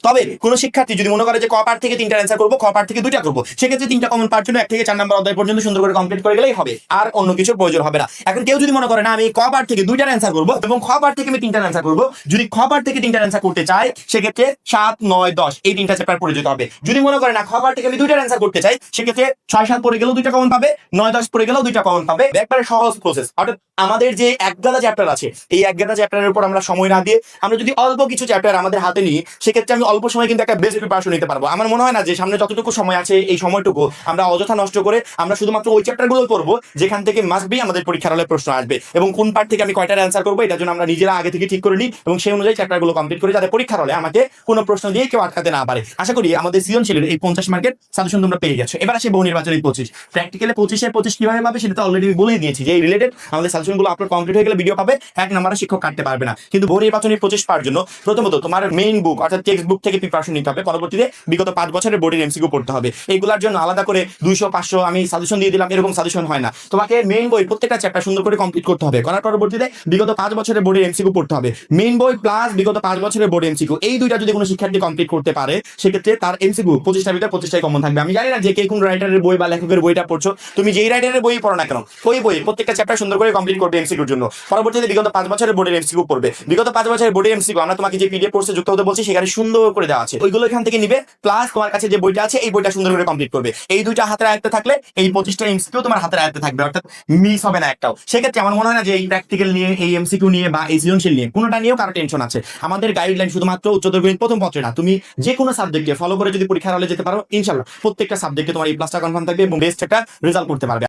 তবে কোনো শিক্ষার্থী যদি মনে করে যে ক পার্ট থেকে 3টা অ্যান্সার করবো, খ পার্ট থেকে 2টা করবো, সেক্ষেত্রে 3টা কমন পার্ট জন্য 1 থেকে 4 নম্বর অধ্যায় পর্যন্ত সুন্দর করে কমপ্লিট করে গেলেই হবে, আর অন্য কিছুর প্রয়োজন হবে না। এখন কেউ যদি মনে করে না আমি ক পার্ট থেকে 2টার অ্যান্সার করবো এবং খ পার্ট থেকে আমি 3টার অ্যান্সার করবো, যদি খ পার্ট থেকে 3টার অ্যান্সার করতে চাই সেক্ষেত্রে 7, 9, 10 এই 3টা চ্যাপ্টার পড়ে যেতে হবে। যদি মনে করে না খ পার্ট থেকে আমি 2টার অ্যান্সার করতে চাই, সেক্ষেত্রে 6, 7 পড়ে গেলেও 2টা কমন পাবে, 9, 10 পড়ে গেলেও 2টা কমন পাবে। একবারে সহজ প্রসেস। অর্থাৎ আমাদের যে একগাদা চ্যাপ্টার আছে, এই একগাদা চ্যাপ্টারের উপর আমরা সময় না দিয়ে আমরা যদি অল্প কিছু চ্যাপ্টার আমাদের হাতে নিই, সেক্ষেত্রে আমি অল্প সময় কিন্তু একটা বেস্ট প্রিপারেশন নিতে পারবো। আমার মনে হয় না যে সামনে যতটুকু সময় আছে এই সময়টুকু আমরা অযথা নষ্ট করে আমরা শুধুমাত্র ওই চ্যাপ্টারগুলো পড়বো যেখান থেকে মাস্ট বি আমাদের পরীক্ষার হলে প্রশ্ন আসবে, এবং কোন পার্ট থেকে আমি কয়টার অ্যান্সার করবো এটার জন্য আমরা নিজেরা আগে থেকে ঠিক করে নিই এবং সেই অনুযায়ী চ্যাপ্টারগুলো কমপ্লিট করে যাতে পরীক্ষার হলে আমাকে কোনো প্রশ্ন দিয়ে কেউ আটকাতে না পারে। আশা করি আমাদের সৃজনশীলের এই 50 মার্কের সাজেশন তোমরা পেয়ে গেছো। এবার আসে বহু নির্বাচনী 25। প্র্যাকটিক্যালে 25 কিভাবে পাবে সেটা তো অলরেডি বলে দিয়েছি, যে এই রিলেটেড আমাদের সাজেশনগুলো আপলোড কমপ্লিট হয়ে গেলে ভিডিও পাবে, 1 নম্বরে শিক্ষক কাটতে পারবে না। কিন্তু বহু নির্বাচনী 25 পাওয়ার জন্য প্রথমত তোমার মেইন বুক অর্থাৎ টেক্সট বুক থেকে প্রিপারেশন নিতে হবে, পরবর্তীতে বিগত 5 বছরের বোর্ডের এমসিকিউ পড়তে হবে। এইগুলোর জন্য আলাদা করে 200, 500 আমি সাজেশন দিয়ে দিলাম এরকম সাজেশন হয় না। তোমাকে মেইন বই প্রত্যেকটা চ্যাপ্টার সুন্দর করে কমপ্লিট করতে হবে, করার পরবর্তীতে বিগত 5 বছরের বোর্ডের এমসিকিউ পড়তে হবে। মেইন বই প্লাস বিগত 5 বছরের বোর্ড এমসিকিউ, এই দুইটা যদি কোনো শিক্ষার্থী কমপ্লিট করতে পারে সেক্ষেত্রে তার এমসিকিউ 25টার ভিতরে 25টাই কমন থাকবে। আমি জানি না যে কে কোন রাইটারের বই বা লেখকের বইটা পড়ছো, তুমি যেই রাইটারের বই পড়ো না কেন ওই বই প্রত্যেকটা চ্যাপ্টার সুন্দর করে কমপ্লিট করবে এমসিকিউর জন্য। পরবর্তীতে বিগত 5 বছরের বোর্ডের এমসিকিউ পড়বে। বিগত 5 বছরের বোর্ডের এমসিকিউ আমরা তোমাকে যে পিডিএফ কোর্সে যুক্ত হতে বলছি সেখানে সুন্দর করে দেওয়া আছে, ওইগুলো এখান থেকে নিবে, প্লাস তোমার কাছে যে বইটা আছে এই বইটা সুন্দর করে কমপ্লিট করবে। এই দুইটা হাতের আয়ত্তে থাকলে এই 25টা এমসিকিউ তোমার হাতের আয়ত্তে থাকবে, অর্থাৎ মিস হবে না একটাও। সেক্ষেত্রে আমার মনে হয় না যে এই প্র্যাকটিক্যাল নিয়ে, এই এমসিকিউ নিয়ে বা এই সৃজনশীল নিয়ে কোনোটা নিয়েও কারো টেনশন আছে। আমাদের গাইডলাইন শুধুমাত্র উচ্চতর গণিত প্রথম পত্রে না, তুমি যে কোনো সাবজেক্টে ফলো করে যদি পরীক্ষার হলে যেতে পারো, ইনশাআল্লাহ প্রত্যেকটা সাবজেক্টে তোমার এই প্লাসটা কনফার্ম থাকবে এবং বেস্ট একটা রেজাল্ট করতে পারবে।